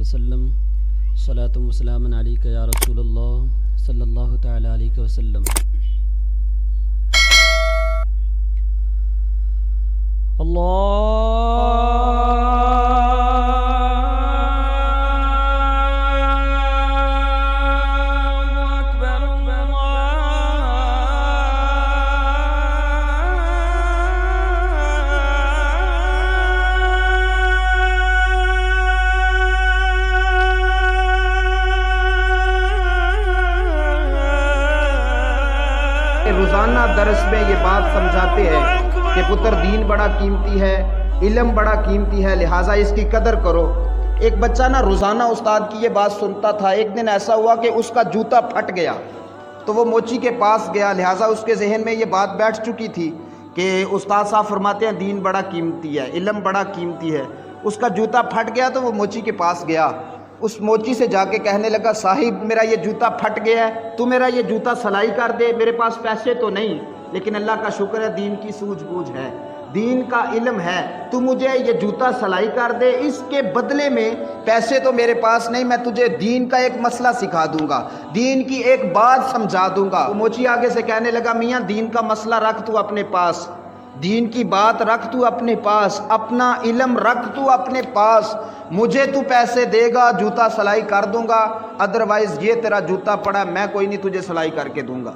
وسلم صلاۃ و سلام علیک یا رسول اللہ صلی اللہ تعالی علیہ وسلم۔ روزانہ درس میں یہ بات سمجھاتے ہیں کہ پتر دین بڑا قیمتی ہے، علم بڑا قیمتی ہے، لہٰذا اس کی قدر کرو۔ ایک بچہ نا روزانہ استاد کی یہ بات سنتا تھا۔ ایک دن ایسا ہوا کہ اس کا جوتا پھٹ گیا، تو وہ موچی کے پاس گیا، لہٰذا اس کے ذہن میں یہ بات بیٹھ چکی تھی کہ استاد صاحب فرماتے ہیں دین بڑا قیمتی ہے، علم بڑا قیمتی ہے۔ اس کا جوتا پھٹ گیا تو وہ موچی کے پاس گیا، اس موچی سے جا کے کہنے لگا صاحب میرا یہ جوتا پھٹ گیا ہے، تو میرا یہ جوتا سلائی کر دے، میرے پاس پیسے تو نہیں، لیکن اللہ کا شکر ہے دین کی سوجھ بوجھ ہے، دین کا علم ہے، تو مجھے یہ جوتا سلائی کر دے، اس کے بدلے میں پیسے تو میرے پاس نہیں، میں تجھے دین کا ایک مسئلہ سکھا دوں گا، دین کی ایک بات سمجھا دوں گا۔ وہ موچی آگے سے کہنے لگا میاں دین کا مسئلہ رکھ تو اپنے پاس، دین کی بات رکھ تو اپنے پاس، اپنا علم رکھ تو اپنے پاس، مجھے تو پیسے دے گا جوتا سلائی کر دوں گا، ادروائز یہ تیرا جوتا پڑا میں کوئی نہیں تجھے سلائی کر کے دوں گا۔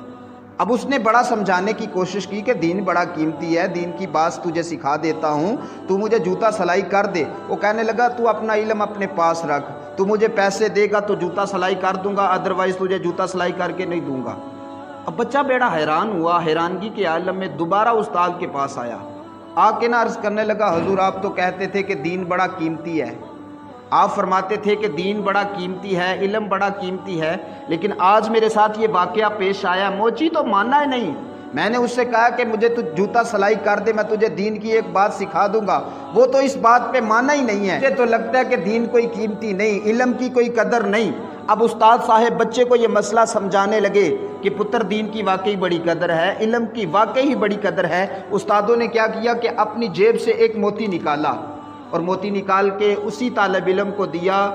اب اس نے بڑا سمجھانے کی کوشش کی کہ دین بڑا قیمتی ہے، دین کی بات تجھے سکھا دیتا ہوں، تو مجھے جوتا سلائی کر دے۔ وہ کہنے لگا تو اپنا علم اپنے پاس رکھ، تو مجھے پیسے دے گا تو جوتا سلائی کر دوں گا، ادروائز تجھے جوتا سلائی کر کے نہیں دوں گا۔ اب بچہ بیڑا حیران ہوا، حیرانگی کے عالم میں دوبارہ استاد کے پاس آیا، آ کے نہ عرض کرنے لگا حضور آپ تو کہتے تھے کہ دین بڑا قیمتی ہے، آپ فرماتے تھے کہ دین بڑا قیمتی ہے، علم بڑا قیمتی ہے، لیکن آج میرے ساتھ یہ واقعہ پیش آیا، موچی تو ماننا ہی نہیں۔ میں نے اس سے کہا کہ مجھے تو جوتا سلائی کر دے، میں تجھے دین کی ایک بات سکھا دوں گا، وہ تو اس بات پہ مانا ہی نہیں ہے۔ مجھے تو لگتا ہے کہ دین کوئی قیمتی نہیں، علم کی کوئی قدر نہیں۔ اب استاد صاحب بچے کو یہ مسئلہ سمجھانے لگے کہ پتر دین کی واقعی بڑی قدر ہے، علم کی واقعی بڑی قدر ہے۔ استادوں نے کیا کیا کہ اپنی جیب سے ایک موتی نکالا اور موتی نکال کے اسی طالب علم کو دیا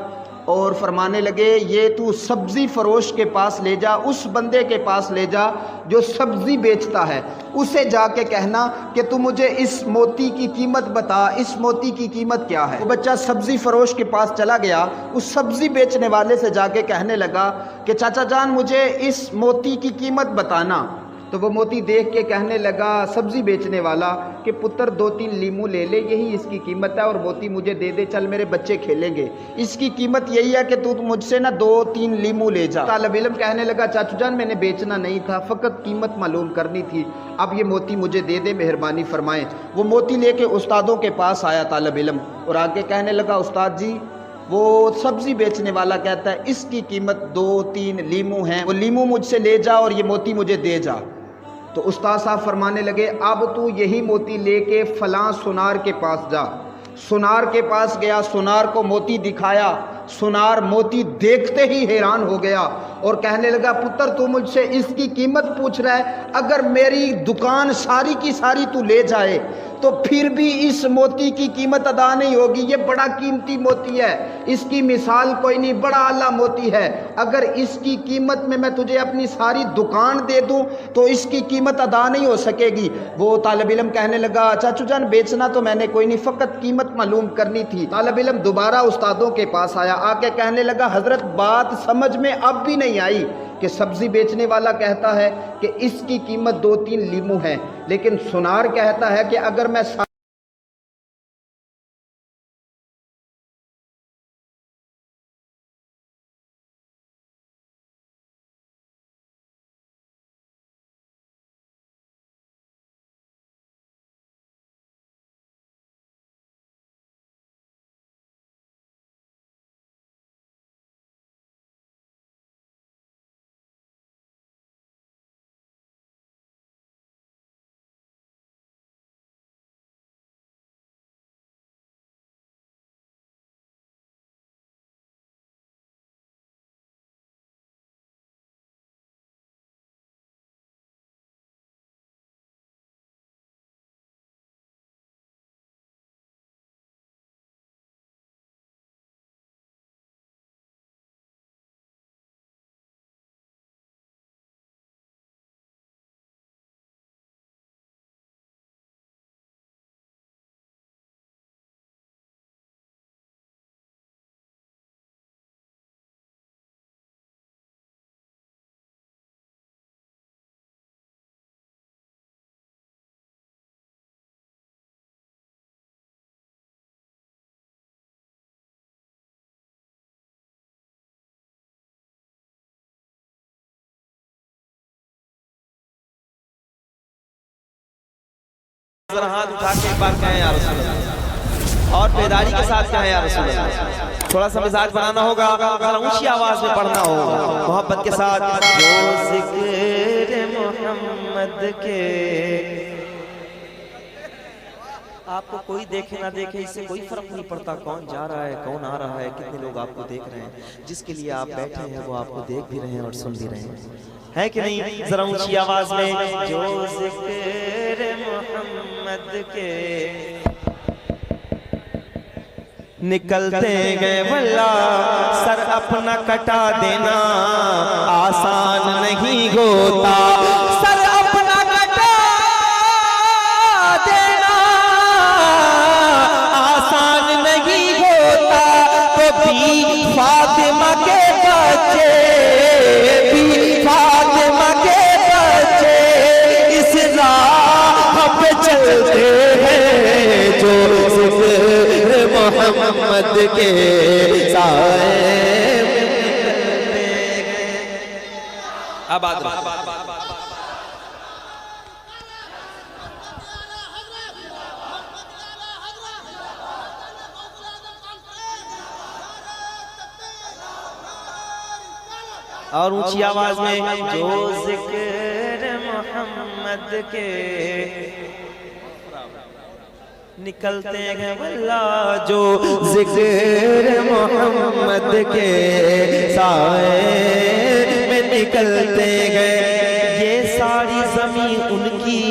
اور فرمانے لگے یہ تو سبزی فروش کے پاس لے جا، اس بندے کے پاس لے جا جو سبزی بیچتا ہے، اسے جا کے کہنا کہ تو مجھے اس موتی کی قیمت بتا، اس موتی کی قیمت کیا ہے۔ وہ بچہ سبزی فروش کے پاس چلا گیا، اس سبزی بیچنے والے سے جا کے کہنے لگا کہ چاچا جان مجھے اس موتی کی قیمت بتانا۔ تو وہ موتی دیکھ کے کہنے لگا سبزی بیچنے والا کہ پتر 2-3 لیمو لے لے، یہی اس کی قیمت ہے، اور موتی مجھے دے دے، چل میرے بچے کھیلیں گے، اس کی قیمت یہی ہے کہ تو مجھ سے نا 2-3 لیمو لے جا۔ طالب علم کہنے لگا چاچو جان میں نے بیچنا نہیں تھا، فقط قیمت معلوم کرنی تھی، اب یہ موتی مجھے دے دے، مہربانی فرمائیں۔ وہ موتی لے کے استادوں کے پاس آیا طالب علم اور آگے کہنے لگا استاد جی وہ سبزی بیچنے والا کہتا ہے اس کی قیمت 2-3 لیمو ہیں، وہ لیمو مجھ سے لے جا اور یہ موتی مجھے دے جا۔ تو استاد صاحب فرمانے لگے اب تو یہی موتی لے کے فلاں سنار کے پاس جا۔ سنار کے پاس گیا، سنار کو موتی دکھایا، سنار موتی دیکھتے ہی حیران ہو گیا اور کہنے لگا پتر تو مجھ سے اس کی قیمت پوچھ رہا ہے، اگر میری دکان ساری کی ساری تو لے جائے تو پھر بھی اس موتی کی قیمت ادا نہیں ہوگی، یہ بڑا قیمتی موتی ہے، اس کی مثال کوئی نہیں، بڑا اعلیٰ موتی ہے، اگر اس کی قیمت میں تجھے اپنی ساری دکان دے دوں تو اس کی قیمت ادا نہیں ہو سکے گی۔ وہ طالب علم کہنے لگا چاچو جان بیچنا تو میں نے کوئی نہیں، فقط قیمت معلوم کرنی تھی۔ طالب علم دوبارہ استادوں کے پاس آیا، آ کے کہنے لگا حضرت بات سمجھ میں اب بھی نہیں آئی کہ سبزی بیچنے والا کہتا ہے کہ اس کی قیمت 2-3 لیمو ہے، لیکن سنار کہتا ہے کہ اگر میں ذرا ہاتھ اٹھا کے ایک بار کہیں یا رسول اللہ، اور بیداری کے ساتھ کہیں یا رسول اللہ۔ تھوڑا سا مزاج بنانا ہوگا، ذرا اونچی آواز میں پڑھنا ہوگا محبت کے ساتھ۔ جو ذکر محمد کے، آپ کو کوئی دیکھے نہ دیکھے اس سے کوئی فرق نہیں پڑتا، کون جا رہا ہے کون آ رہا ہے، کتنے لوگ آپ کو دیکھ رہے ہیں، جس کے لیے آپ بیٹھے ہیں وہ آپ کو دیکھ بھی رہے ہیں اور سن بھی رہے ہیں، ہے کہ نہیں؟ ذرا اونچی آواز میں جو ذکر محمد کے نکلتے گئے واللہ سر اپنا کٹا دینا آسان نہیں ہوتا، سر اپنا کٹا دینا آسان نہیں ہوتا، تو بھی فاطمہ کے بچے، بھی فاطمہ کے بچے اس راہ پہ چلتے ہیں جو ذکر محمد کے سائے میں۔ آباد اور اونچی آواز میں جو ذکر محمد کے نکلتے ہیں واللہ، جو ذکر محمد کے سائے میں نکلتے گئے، یہ ساری زمین ان کی،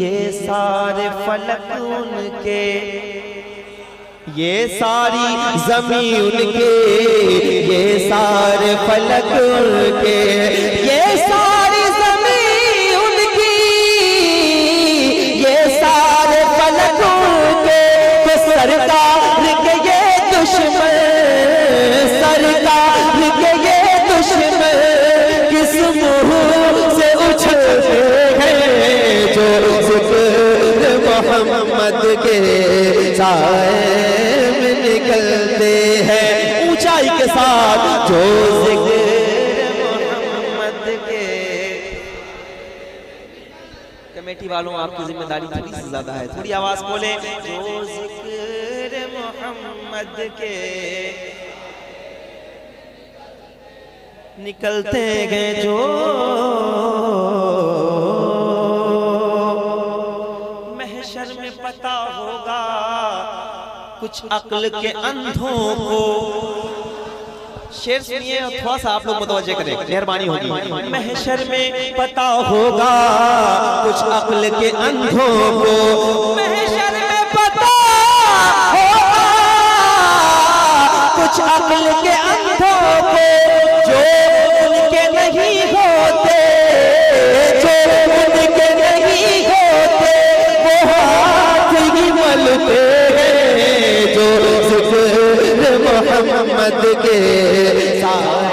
یہ سارے فلک ان کے، یہ ساری زمین ان کے، یہ سارے فلک ان کے، یہ ساری زمین ان کی، یہ سارے فلک ان کے، تو سرکار کے یہ دشمن، سرکار کے یہ دشمن کس منہ سے اچھلتے ہیں جو ذکر محمد کے سائے میں نکلتے ہیں، اونچائی کے ساتھ جو ذکر محمد کے۔ کمیٹی والوں آپ کی ذمہ داری تھوڑی سی زیادہ ہے، تھوڑی آواز بولیں، جو ذکر محمد کے نکلتے گئے، جو محشر میں پتا ہوگا کچھ عقل کے اندھوں کو، شعر سنیے اور تھوڑا سا آپ لوگ متوجہ کریں، مہربانی ہوگی۔ محشر میں پتا ہوگا کچھ عقل کے اندھوں کو، محشر میں پتا ہوگا کچھ عقل کے اندھوں کو، جو ان کے نہیں ہوتے، جو ان کے نہیں ہوتے وہ ہاتھ ہی ملتے ہیں جو ذکر محمد کے ساتھ